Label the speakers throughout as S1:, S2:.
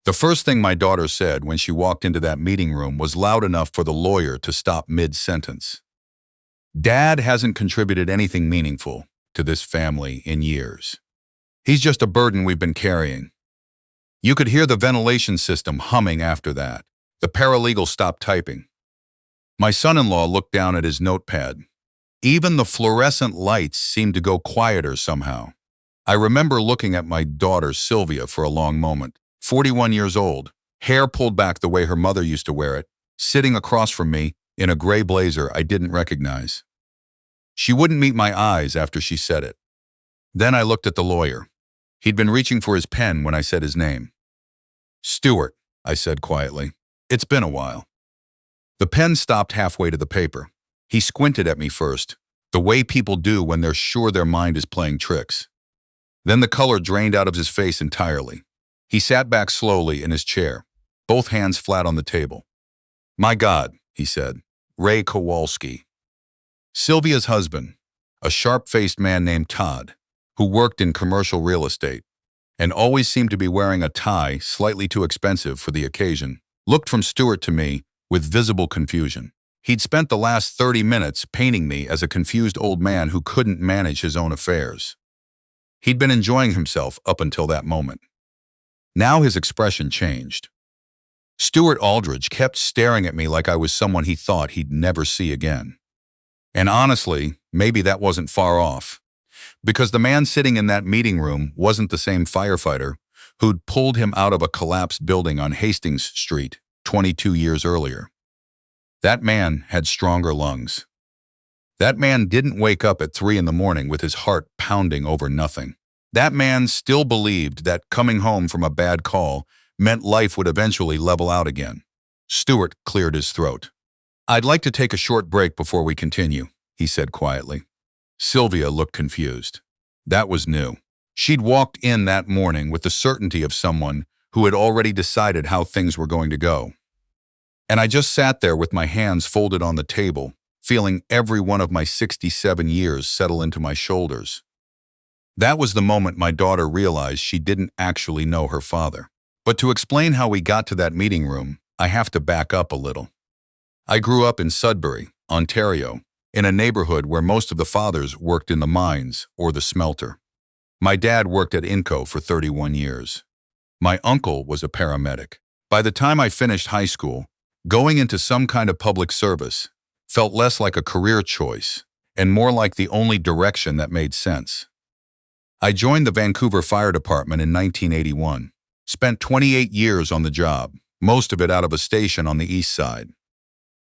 S1: The first thing my daughter said when she walked into that meeting room was loud enough for the lawyer to stop mid-sentence. Dad hasn't contributed anything meaningful to this family in years. He's just a burden we've been carrying. You could hear the ventilation system humming after that. The paralegal stopped typing. My son-in-law looked down at his notepad. Even the fluorescent lights seemed to go quieter somehow. I remember looking at my daughter Sylvia for a long moment. 41 years old, hair pulled back the way her mother used to wear it, sitting across from me in a gray blazer I didn't recognize. She wouldn't meet my eyes after she said it. Then I looked at the lawyer. He'd been reaching for his pen when I said his name. "Stuart," I said quietly. "It's been a while." The pen stopped halfway to the paper. He squinted at me first, the way people do when they're sure their mind is playing tricks. Then the color drained out of his face entirely. He sat back slowly in his chair, both hands flat on the table. "My God," he said, "Ray Kowalski." Sylvia's husband, a sharp-faced man named Todd, who worked in commercial real estate and always seemed to be wearing a tie slightly too expensive for the occasion, looked from Stuart to me with visible confusion. He'd spent the last 30 minutes painting me as a confused old man who couldn't manage his own affairs. He'd been enjoying himself up until that moment. Now his expression changed. Stuart Aldridge kept staring at me like I was someone he thought he'd never see again. And honestly, maybe that wasn't far off, because the man sitting in that meeting room wasn't the same firefighter who'd pulled him out of a collapsed building on Hastings Street 22 years earlier. That man had stronger lungs. That man didn't wake up at 3 in the morning with his heart pounding over nothing. That man still believed that coming home from a bad call meant life would eventually level out again. Stuart cleared his throat. "I'd like to take a short break before we continue," he said quietly. Sylvia looked confused. That was new. She'd walked in that morning with the certainty of someone who had already decided how things were going to go. And I just sat there with my hands folded on the table, feeling every one of my 67 years settle into my shoulders. That was the moment my daughter realized she didn't actually know her father. But to explain how we got to that meeting room, I have to back up a little. I grew up in Sudbury, Ontario, in a neighborhood where most of the fathers worked in the mines or the smelter. My dad worked at Inco for 31 years. My uncle was a paramedic. By the time I finished high school, going into some kind of public service felt less like a career choice and more like the only direction that made sense. I joined the Vancouver Fire Department in 1981, spent 28 years on the job, most of it out of a station on the east side.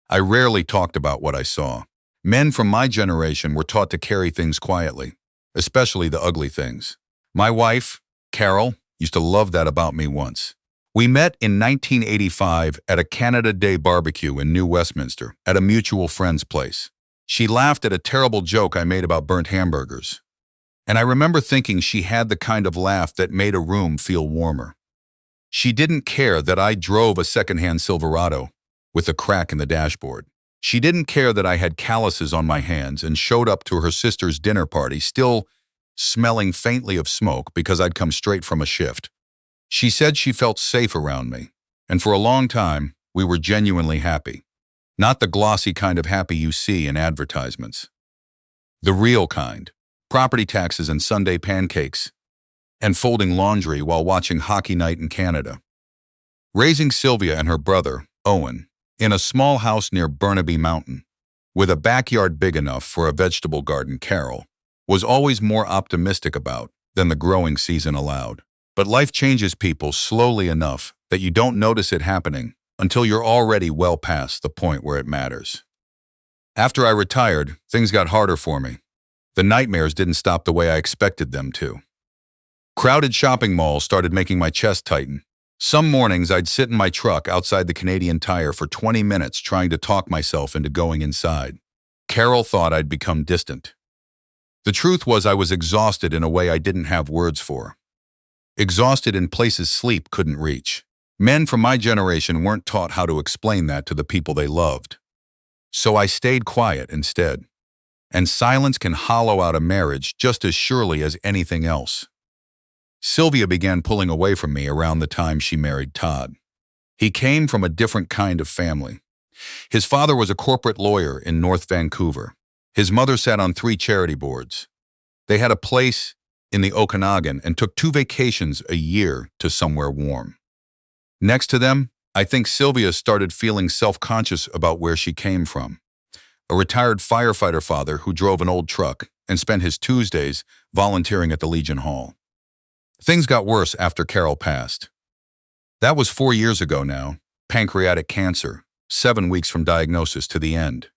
S1: I rarely talked about what I saw. Men from my generation were taught to carry things quietly, especially the ugly things. My wife, Carol, used to love that about me once. We met in 1985 at a Canada Day barbecue in New Westminster at a mutual friend's place. She laughed at a terrible joke I made about burnt hamburgers. And I remember thinking she had the kind of laugh that made a room feel warmer. She didn't care that I drove a secondhand Silverado with a crack in the dashboard. She didn't care that I had calluses on my hands and showed up to her sister's dinner party still smelling faintly of smoke because I'd come straight from a shift. She said she felt safe around me, and for a long time, we were genuinely happy. Not the glossy kind of happy you see in advertisements. The real kind. Property taxes and Sunday pancakes, and folding laundry while watching hockey night in Canada. Raising Sylvia and her brother, Owen, in a small house near Burnaby Mountain, with a backyard big enough for a vegetable garden, Carol was always more optimistic about than the growing season allowed. But life changes people slowly enough that you don't notice it happening until you're already well past the point where it matters. After I retired, things got harder for me. The nightmares didn't stop the way I expected them to. Crowded shopping malls started making my chest tighten. Some mornings I'd sit in my truck outside the Canadian Tire for 20 minutes trying to talk myself into going inside. Carol thought I'd become distant. The truth was I was exhausted in a way I didn't have words for. Exhausted in places sleep couldn't reach. Men from my generation weren't taught how to explain that to the people they loved. So I stayed quiet instead. And silence can hollow out a marriage just as surely as anything else. Sylvia began pulling away from me around the time she married Todd. He came from a different kind of family. His father was a corporate lawyer in North Vancouver. His mother sat on 3 charity boards. They had a place in the Okanagan and took 2 vacations a year to somewhere warm. Next to them, I think Sylvia started feeling self-conscious about where she came from. A retired firefighter father who drove an old truck and spent his Tuesdays volunteering at the Legion Hall. Things got worse after Carol passed. That was 4 years ago now, pancreatic cancer, 7 weeks from diagnosis to the end.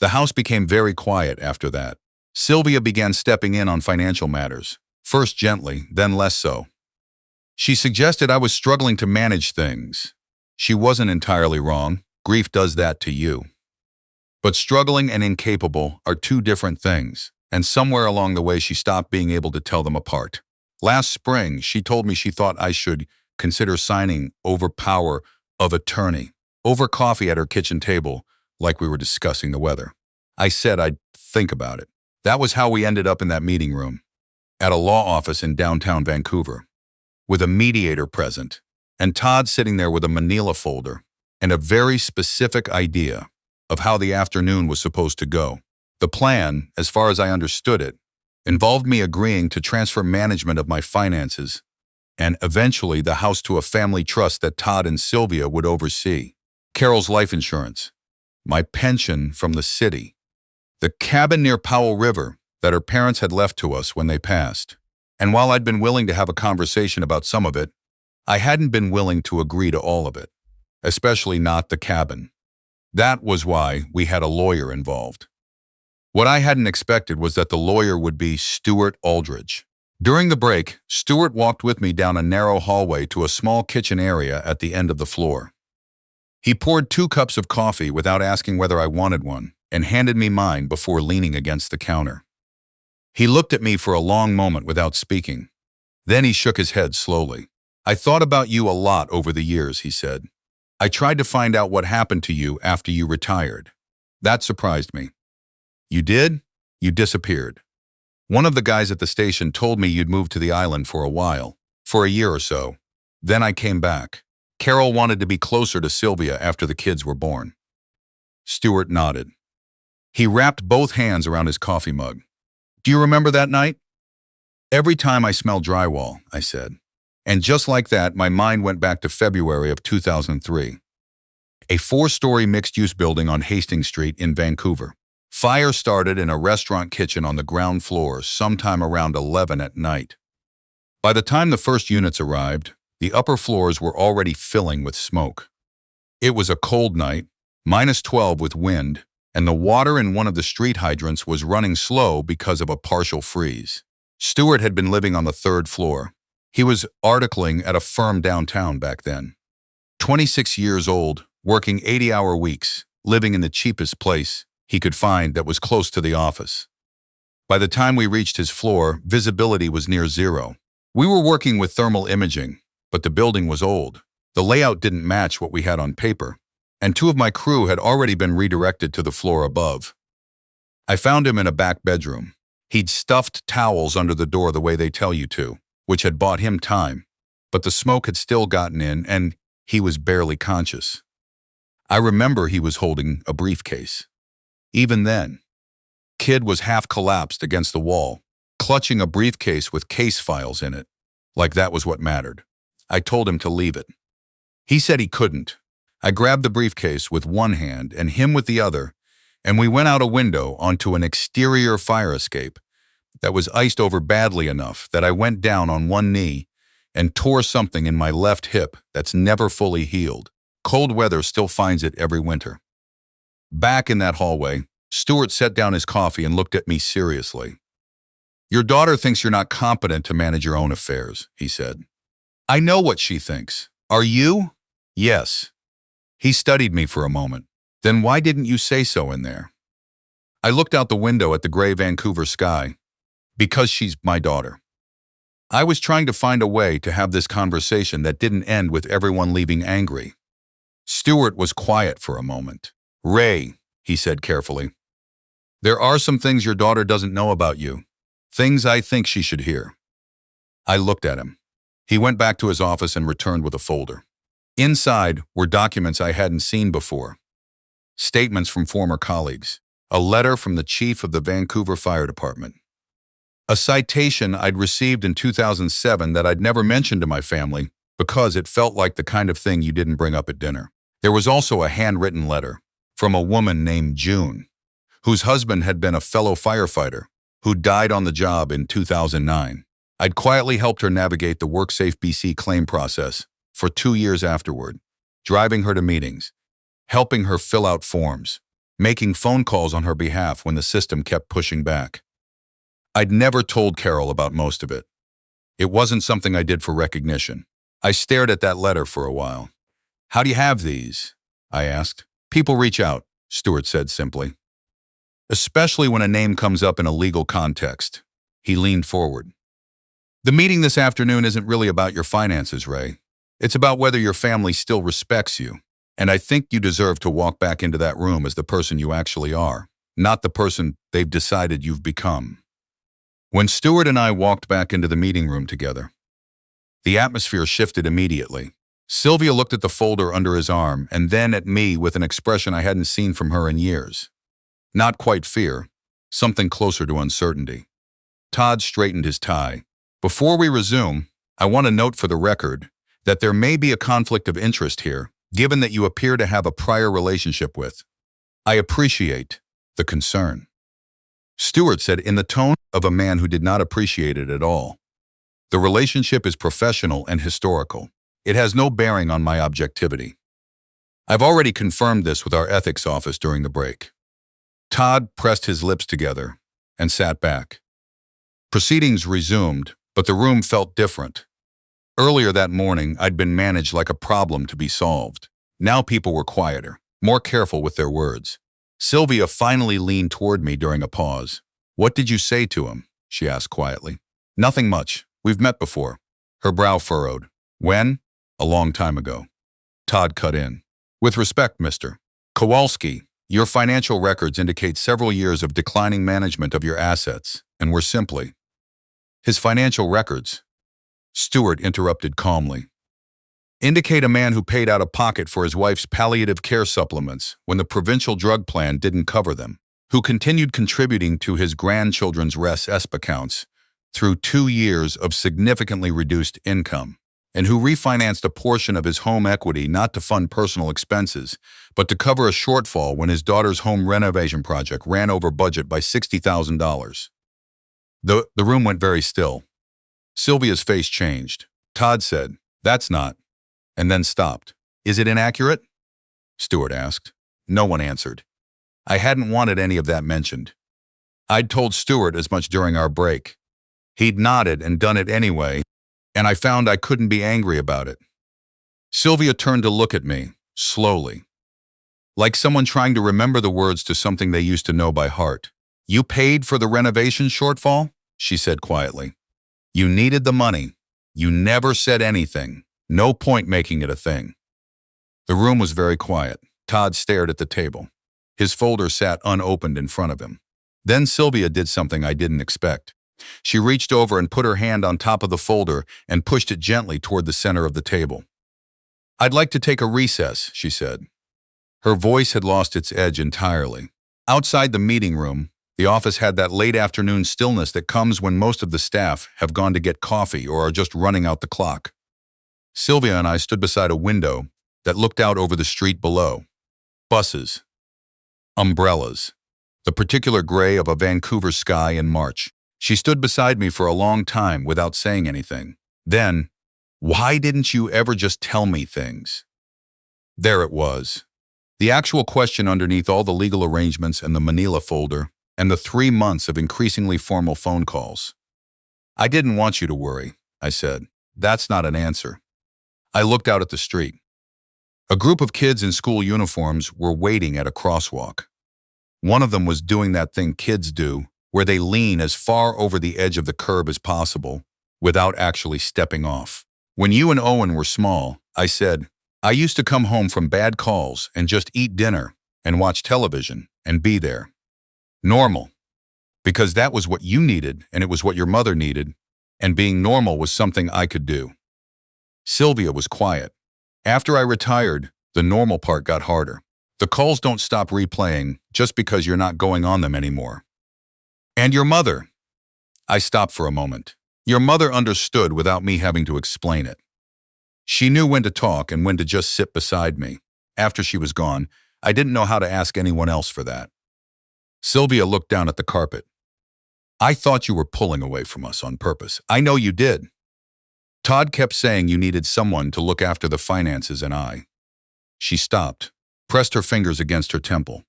S1: The house became very quiet after that. Sylvia began stepping in on financial matters, first gently, then less so. She suggested I was struggling to manage things. She wasn't entirely wrong. Grief does that to you. But struggling and incapable are 2 different things, and somewhere along the way she stopped being able to tell them apart. Last spring, she told me she thought I should consider signing over power of attorney, over coffee at her kitchen table, like we were discussing the weather. I said I'd think about it. That was how we ended up in that meeting room, at a law office in downtown Vancouver, with a mediator present, and Todd sitting there with a manila folder, and a very specific idea of how the afternoon was supposed to go. The plan, as far as I understood it, involved me agreeing to transfer management of my finances and eventually the house to a family trust that Todd and Sylvia would oversee, Carol's life insurance, my pension from the city, the cabin near Powell River that her parents had left to us when they passed. And while I'd been willing to have a conversation about some of it, I hadn't been willing to agree to all of it, especially not the cabin. That was why we had a lawyer involved. What I hadn't expected was that the lawyer would be Stuart Aldridge. During the break, Stuart walked with me down a narrow hallway to a small kitchen area at the end of the floor. He poured 2 cups of coffee without asking whether I wanted one and handed me mine before leaning against the counter. He looked at me for a long moment without speaking. Then he shook his head slowly. "I thought about you a lot over the years," he said. "I tried to find out what happened to you after you retired. That surprised me." "You did? You disappeared. One of the guys at the station told me you'd moved to the island for a while, for a year or so. Then I came back. Carol wanted to be closer to Sylvia after the kids were born." Stuart nodded. He wrapped both hands around his coffee mug. "Do you remember that night?" "Every time I smell drywall," I said. And just like that, my mind went back to February of 2003. A 4-story mixed-use building on Hastings Street in Vancouver. Fire started in a restaurant kitchen on the ground floor sometime around 11 at night. By the time the first units arrived, the upper floors were already filling with smoke. It was a cold night, -12 with wind, and the water in one of the street hydrants was running slow because of a partial freeze. Stuart had been living on the 3rd floor. He was articling at a firm downtown back then. 26 years old, working 80-hour weeks, living in the cheapest place he could find that was close to the office. By the time we reached his floor, visibility was near 0. We were working with thermal imaging, but the building was old. The layout didn't match what we had on paper, and 2 of my crew had already been redirected to the floor above. I found him in a back bedroom. He'd stuffed towels under the door the way they tell you to, which had bought him time, but the smoke had still gotten in and he was barely conscious. I remember he was holding a briefcase. Even then, Kid was half collapsed against the wall, clutching a briefcase with case files in it, like that was what mattered. I told him to leave it. He said he couldn't. I grabbed the briefcase with one hand and him with the other, and we went out a window onto an exterior fire escape that was iced over badly enough that I went down on one knee and tore something in my left hip that's never fully healed. Cold weather still finds it every winter. Back in that hallway, Stuart set down his coffee and looked at me seriously. "Your daughter thinks you're not competent to manage your own affairs," he said. "I know what she thinks. Are you?" "Yes." He studied me for a moment. "Then why didn't you say so in there?" I looked out the window at the gray Vancouver sky. "Because she's my daughter." I was trying to find a way to have this conversation that didn't end with everyone leaving angry. Stuart was quiet for a moment. "Ray," he said carefully, "there are some things your daughter doesn't know about you. Things I think she should hear." I looked at him. He went back to his office and returned with a folder. Inside were documents I hadn't seen before. Statements from former colleagues. A letter from the chief of the Vancouver Fire Department. A citation I'd received in 2007 that I'd never mentioned to my family because it felt like the kind of thing you didn't bring up at dinner. There was also a handwritten letter from a woman named June, whose husband had been a fellow firefighter who died on the job in 2009. I'd quietly helped her navigate the WorkSafe BC claim process for 2 years afterward, driving her to meetings, helping her fill out forms, making phone calls on her behalf when the system kept pushing back. I'd never told Carol about most of it. It wasn't something I did for recognition. I stared at that letter for a while. "How do you have these?" I asked. "People reach out," Stuart said simply. "Especially when a name comes up in a legal context." He leaned forward. "The meeting this afternoon isn't really about your finances, Ray. It's about whether your family still respects you. And I think you deserve to walk back into that room as the person you actually are, not the person they've decided you've become." When Stuart and I walked back into the meeting room together, the atmosphere shifted immediately. Sylvia looked at the folder under his arm and then at me with an expression I hadn't seen from her in years. Not quite fear, something closer to uncertainty. Todd straightened his tie. "Before we resume, I want to note for the record that there may be a conflict of interest here, given that you appear to have a prior relationship with. I appreciate the concern," Stuart said in the tone of a man who did not appreciate it at all. "The relationship is professional and historical. It has no bearing on my objectivity. I've already confirmed this with our ethics office during the break." Todd pressed his lips together and sat back. Proceedings resumed, but the room felt different. Earlier that morning, I'd been managed like a problem to be solved. Now people were quieter, more careful with their words. Sylvia finally leaned toward me during a pause. "What did you say to him?" she asked quietly. "Nothing much. We've met before." Her brow furrowed. "When?" "A long time ago." Todd cut in. "With respect, Mr. Kowalski, your financial records indicate several years of declining management of your assets, and we're simply—" "His financial records," Stuart interrupted calmly, "indicate a man who paid out of pocket for his wife's palliative care supplements when the provincial drug plan didn't cover them, who continued contributing to his grandchildren's RES-ESP accounts through 2 years of significantly reduced income, and who refinanced a portion of his home equity not to fund personal expenses, but to cover a shortfall when his daughter's home renovation project ran over budget by $60,000. The room went very still. Sylvia's face changed. Todd said, "That's not," and then stopped. "Is it inaccurate?" Stuart asked. No one answered. I hadn't wanted any of that mentioned. I'd told Stuart as much during our break. He'd nodded and done it anyway, and I found I couldn't be angry about it. Sylvia turned to look at me, slowly, like someone trying to remember the words to something they used to know by heart. "You paid for the renovation shortfall?" she said quietly. "You needed the money. You never said anything. No point making it a thing." The room was very quiet. Todd stared at the table. His folder sat unopened in front of him. Then Sylvia did something I didn't expect. She reached over and put her hand on top of the folder and pushed it gently toward the center of the table. "I'd like to take a recess," she said. Her voice had lost its edge entirely. Outside the meeting room, the office had that late afternoon stillness that comes when most of the staff have gone to get coffee or are just running out the clock. Sylvia and I stood beside a window that looked out over the street below. Buses. Umbrellas. The particular gray of a Vancouver sky in March. She stood beside me for a long time without saying anything. Then, "Why didn't you ever just tell me things?" There it was. The actual question underneath all the legal arrangements and the Manila folder, and the 3 months of increasingly formal phone calls. "I didn't want you to worry," I said. "That's not an answer." I looked out at the street. A group of kids in school uniforms were waiting at a crosswalk. One of them was doing that thing kids do, where they lean as far over the edge of the curb as possible, without actually stepping off. "When you and Owen were small," I said, "I used to come home from bad calls and just eat dinner and watch television and be there. Normal. Because that was what you needed and it was what your mother needed, and being normal was something I could do. Sylvia was quiet. After I retired, the normal part got harder. The calls don't stop replaying just because you're not going on them anymore. And your mother. I stopped for a moment. Your mother understood without me having to explain it. She knew when to talk and when to just sit beside me. After she was gone, I didn't know how to ask anyone else for that. Sylvia looked down at the carpet. I thought you were pulling away from us on purpose. I know you did. Todd kept saying you needed someone to look after the finances and I. She stopped, pressed her fingers against her temple.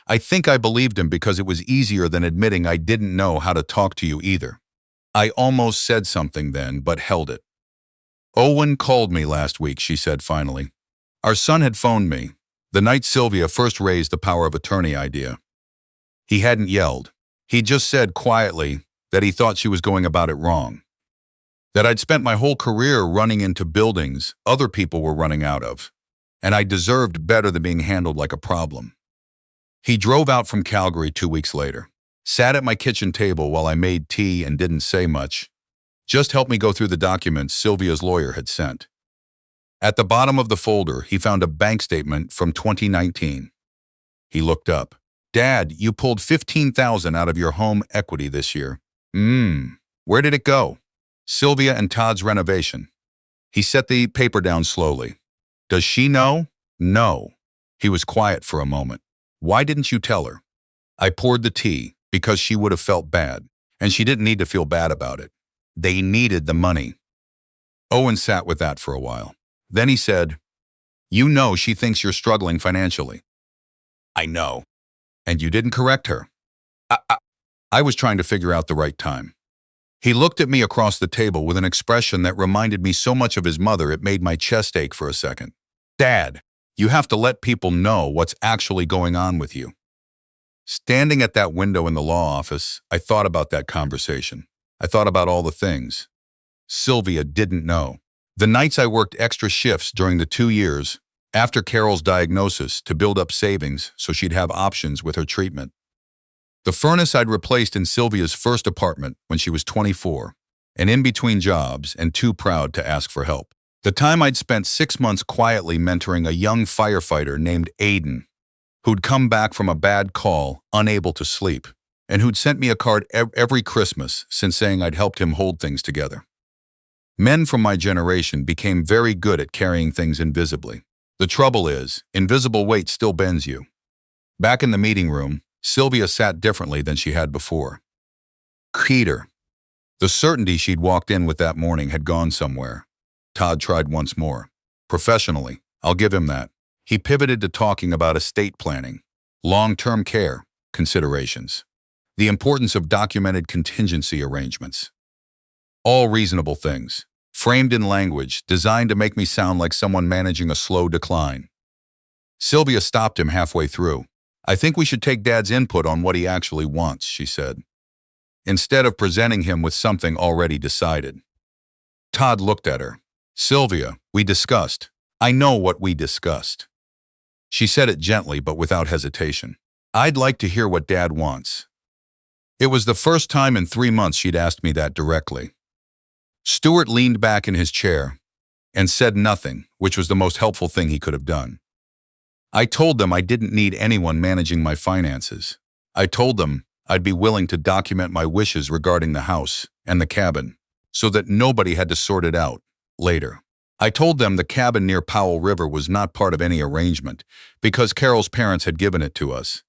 S1: I think I believed him because it was easier than admitting I didn't know how to talk to you either. I almost said something then, but held it. Owen called me last week, she said finally. Our son had phoned me, the night Sylvia first raised the power of attorney idea. He hadn't yelled. He just said quietly that he thought she was going about it wrong. That I'd spent my whole career running into buildings other people were running out of, and I deserved better than being handled like a problem. He drove out from Calgary 2 weeks later, sat at my kitchen table while I made tea and didn't say much, just helped me go through the documents Sylvia's lawyer had sent. At the bottom of the folder, he found a bank statement from 2019. He looked up. Dad, you pulled $15,000 out of your home equity this year. Where did it go? Sylvia and Todd's renovation. He set the paper down slowly. Does she know? No. He was quiet for a moment. Why didn't you tell her? I poured the tea because she would have felt bad, and she didn't need to feel bad about it. They needed the money. Owen sat with that for a while. Then he said, You know she thinks you're struggling financially. I know. And you didn't correct her. I was trying to figure out the right time. He looked at me across the table with an expression that reminded me so much of his mother it made my chest ache for a second. Dad, you have to let people know what's actually going on with you. Standing at that window in the law office, I thought about that conversation. I thought about all the things. Sylvia didn't know. The nights I worked extra shifts during the 2 years after Carol's diagnosis to build up savings so she'd have options with her treatment. The furnace I'd replaced in Sylvia's first apartment when she was 24, and in between jobs and too proud to ask for help. The time I'd spent 6 months quietly mentoring a young firefighter named Aiden, who'd come back from a bad call, unable to sleep, and who'd sent me a card every Christmas since saying I'd helped him hold things together. Men from my generation became very good at carrying things invisibly. The trouble is, invisible weight still bends you. Back in the meeting room, Sylvia sat differently than she had before. Peter. The certainty she'd walked in with that morning had gone somewhere. Todd tried once more. Professionally, I'll give him that. He pivoted to talking about estate planning, long-term care considerations, the importance of documented contingency arrangements. All reasonable things, framed in language designed to make me sound like someone managing a slow decline. Sylvia stopped him halfway through. I think we should take Dad's input on what he actually wants, she said, instead of presenting him with something already decided. Todd looked at her. Sylvia, we discussed. I know what we discussed. She said it gently but without hesitation. I'd like to hear what Dad wants. It was the first time in 3 months she'd asked me that directly. Stuart leaned back in his chair and said nothing, which was the most helpful thing he could have done. I told them I didn't need anyone managing my finances. I told them I'd be willing to document my wishes regarding the house and the cabin so that nobody had to sort it out later. I told them the cabin near Powell River was not part of any arrangement because Carol's parents had given it to us,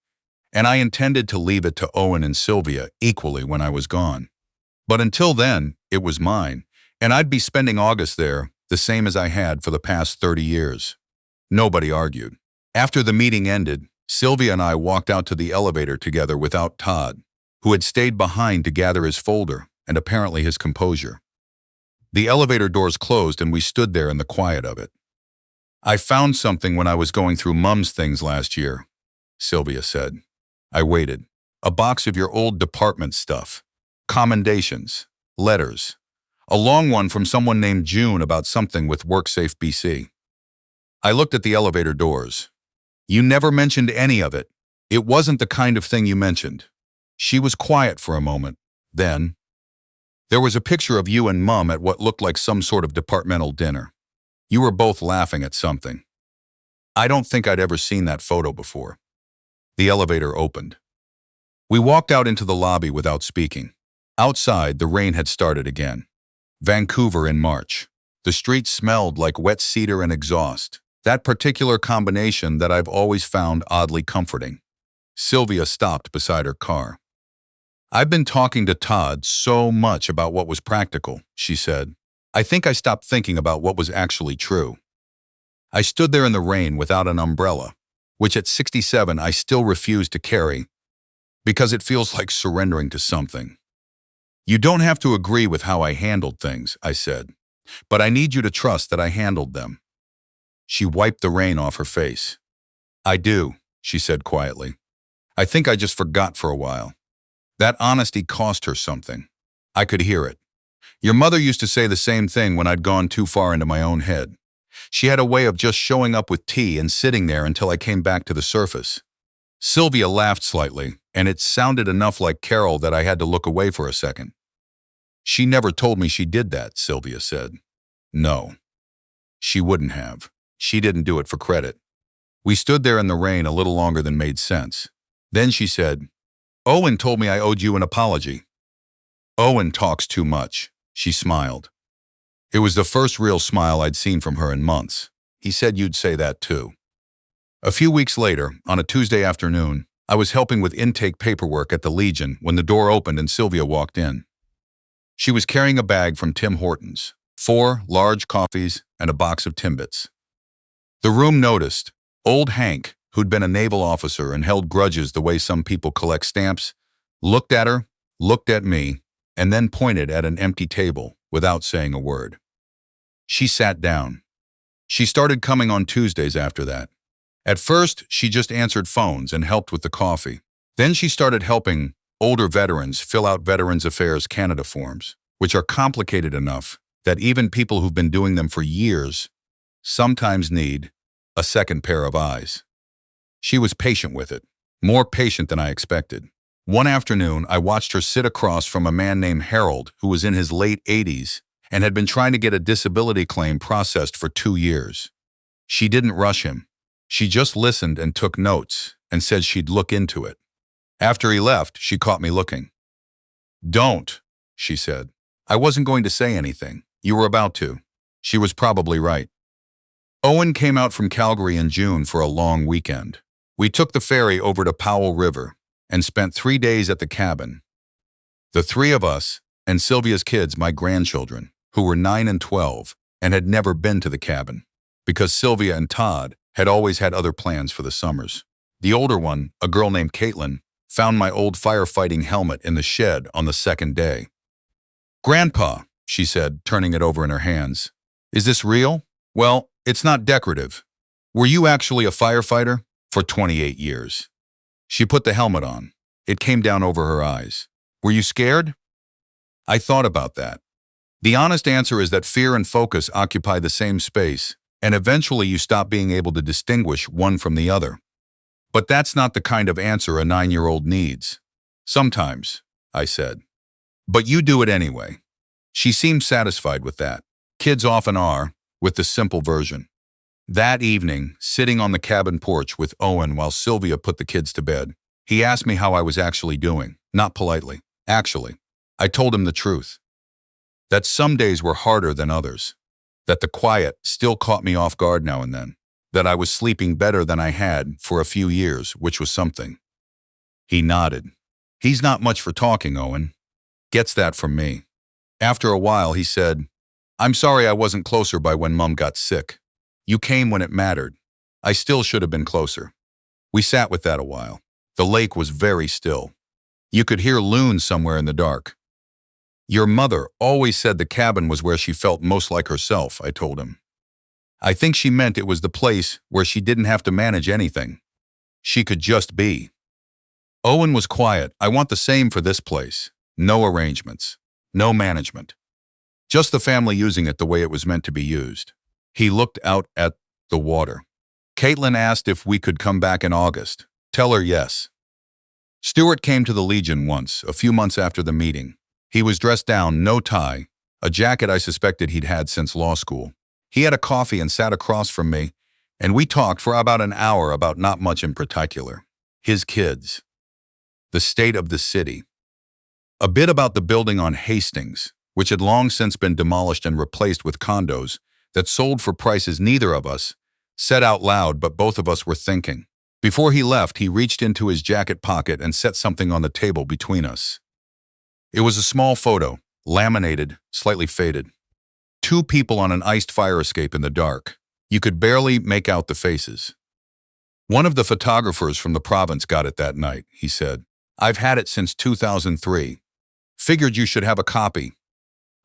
S1: and I intended to leave it to Owen and Sylvia equally when I was gone. But until then, it was mine, and I'd be spending August there the same as I had for the past 30 years. Nobody argued. After the meeting ended, Sylvia and I walked out to the elevator together without Todd, who had stayed behind to gather his folder and apparently his composure. The elevator doors closed and we stood there in the quiet of it. I found something when I was going through Mum's things last year, Sylvia said. I waited. A box of your old department stuff. Commendations. Letters. A long one from someone named June about something with WorkSafe BC. I looked at the elevator doors. You never mentioned any of it. It wasn't the kind of thing you mentioned. She was quiet for a moment. Then, there was a picture of you and Mum at what looked like some sort of departmental dinner. You were both laughing at something. I don't think I'd ever seen that photo before. The elevator opened. We walked out into the lobby without speaking. Outside, the rain had started again. Vancouver in March. The streets smelled like wet cedar and exhaust, that particular combination that I've always found oddly comforting. Sylvia stopped beside her car. I've been talking to Todd so much about what was practical, she said. I think I stopped thinking about what was actually true. I stood there in the rain without an umbrella, which at 67 I still refuse to carry, because it feels like surrendering to something. You don't have to agree with how I handled things, I said, but I need you to trust that I handled them. She wiped the rain off her face. I do, she said quietly. I think I just forgot for a while. That honesty cost her something. I could hear it. Your mother used to say the same thing when I'd gone too far into my own head. She had a way of just showing up with tea and sitting there until I came back to the surface. Sylvia laughed slightly, and it sounded enough like Carol that I had to look away for a second. She never told me she did that, Sylvia said. No. She wouldn't have. She didn't do it for credit. We stood there in the rain a little longer than made sense. Then she said, Owen told me I owed you an apology. Owen talks too much, she smiled. It was the first real smile I'd seen from her in months. He said you'd say that too. A few weeks later, on a Tuesday afternoon, I was helping with intake paperwork at the Legion when the door opened and Sylvia walked in. She was carrying a bag from Tim Hortons, 4 large coffees and a box of Timbits. The room noticed. Old Hank, who'd been a naval officer and held grudges the way some people collect stamps, looked at her, looked at me, and then pointed at an empty table without saying a word. She sat down. She started coming on Tuesdays after that. At first, she just answered phones and helped with the coffee. Then she started helping older veterans fill out Veterans Affairs Canada forms, which are complicated enough that even people who've been doing them for years sometimes need a second pair of eyes. She was patient with it, more patient than I expected. One afternoon, I watched her sit across from a man named Harold who was in his late 80s and had been trying to get a disability claim processed for 2 years. She didn't rush him. She just listened and took notes and said she'd look into it. After he left, she caught me looking. Don't, she said. I wasn't going to say anything. You were about to. She was probably right. Owen came out from Calgary in June for a long weekend. We took the ferry over to Powell River and spent 3 days at the cabin. The 3 of us and Sylvia's kids, my grandchildren, who were 9 and 12 and had never been to the cabin, because Sylvia and Todd had always had other plans for the summers. The older one, a girl named Caitlin, found my old firefighting helmet in the shed on the 2nd day. Grandpa, she said, turning it over in her hands, is this real? Well, it's not decorative. Were you actually a firefighter? For 28 years. She put the helmet on. It came down over her eyes. Were you scared? I thought about that. The honest answer is that fear and focus occupy the same space, and eventually you stop being able to distinguish one from the other. But that's not the kind of answer a 9-year-old needs. Sometimes, I said. But you do it anyway. She seemed satisfied with that. Kids often are, with the simple version. That evening, sitting on the cabin porch with Owen while Sylvia put the kids to bed, he asked me how I was actually doing, not politely. Actually, I told him the truth. That some days were harder than others. That the quiet still caught me off guard now and then. That I was sleeping better than I had for a few years, which was something. He nodded. He's not much for talking, Owen. Gets that from me. After a while, he said, I'm sorry I wasn't closer by when Mum got sick. You came when it mattered. I still should have been closer. We sat with that a while. The lake was very still. You could hear loons somewhere in the dark. Your mother always said the cabin was where she felt most like herself, I told him. I think she meant it was the place where she didn't have to manage anything. She could just be. Owen was quiet. I want the same for this place. No arrangements. No management. Just the family using it the way it was meant to be used. He looked out at the water. Caitlin asked if we could come back in August. Tell her yes. Stuart came to the Legion once, a few months after the meeting. He was dressed down, no tie, a jacket I suspected he'd had since law school. He had a coffee and sat across from me, and we talked for about an hour about not much in particular. His kids, the state of the city, a bit about the building on Hastings, which had long since been demolished and replaced with condos that sold for prices neither of us said out loud, but both of us were thinking. Before he left, he reached into his jacket pocket and set something on the table between us. It was a small photo, laminated, slightly faded. Two people on an iced fire escape in the dark. You could barely make out the faces. One of the photographers from the province got it that night, he said. I've had it since 2003. Figured you should have a copy.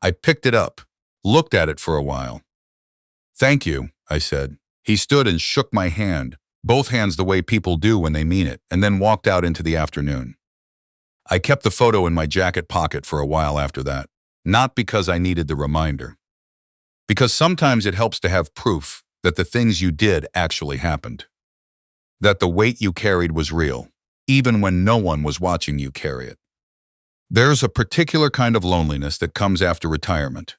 S1: I picked it up, looked at it for a while. Thank you, I said. He stood and shook my hand, both hands the way people do when they mean it, and then walked out into the afternoon. I kept the photo in my jacket pocket for a while after that, not because I needed the reminder. Because sometimes it helps to have proof that the things you did actually happened. That the weight you carried was real, even when no one was watching you carry it. There's a particular kind of loneliness that comes after retirement.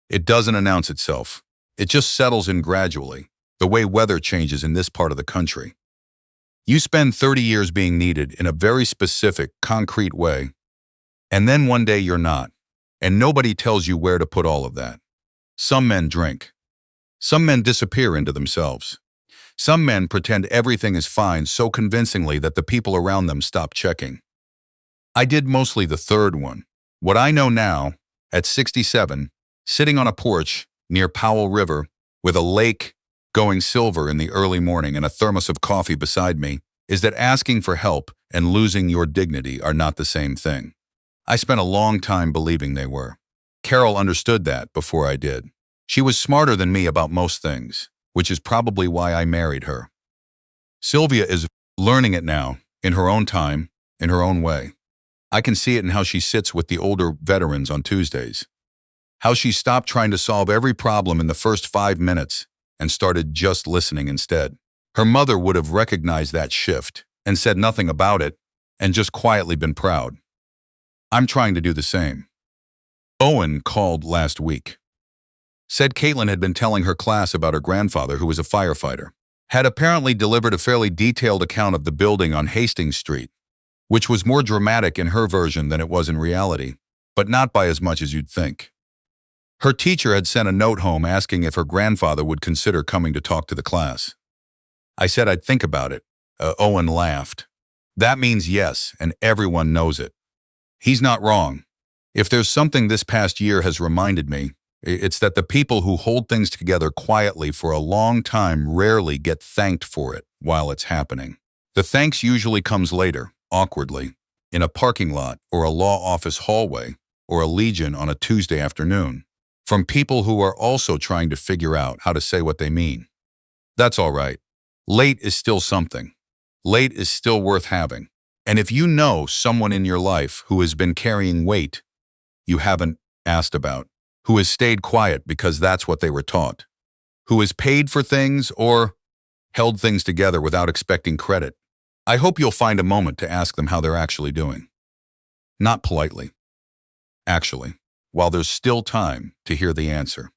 S1: It doesn't announce itself. It just settles in gradually, the way weather changes in this part of the country. You spend 30 years being needed in a very specific, concrete way, and then one day you're not, and nobody tells you where to put all of that. Some men drink. Some men disappear into themselves. Some men pretend everything is fine so convincingly that the people around them stop checking. I did mostly the third one. What I know now, at 67, sitting on a porch near Powell River with a lake going silver in the early morning and a thermos of coffee beside me, is that asking for help and losing your dignity are not the same thing. I spent a long time believing they were. Carol understood that before I did. She was smarter than me about most things, which is probably why I married her. Sylvia is learning it now, in her own time, in her own way. I can see it in how she sits with the older veterans on Tuesdays. How she stopped trying to solve every problem in the first 5 minutes and started just listening instead. Her mother would have recognized that shift and said nothing about it and just quietly been proud. I'm trying to do the same. Owen called last week. Said Caitlin had been telling her class about her grandfather, who was a firefighter. Had apparently delivered a fairly detailed account of the building on Hastings Street, which was more dramatic in her version than it was in reality, but not by as much as you'd think. Her teacher had sent a note home asking if her grandfather would consider coming to talk to the class. I said I'd think about it. Owen laughed. That means yes, and everyone knows it. He's not wrong. If there's something this past year has reminded me, it's that the people who hold things together quietly for a long time rarely get thanked for it while it's happening. The thanks usually comes later, awkwardly, in a parking lot or a law office hallway or a Legion on a Tuesday afternoon, from people who are also trying to figure out how to say what they mean. That's all right. Late is still something. Late is still worth having. And if you know someone in your life who has been carrying weight you haven't asked about, who has stayed quiet because that's what they were taught, who has paid for things or held things together without expecting credit, I hope you'll find a moment to ask them how they're actually doing. Not politely. Actually, while there's still time to hear the answer.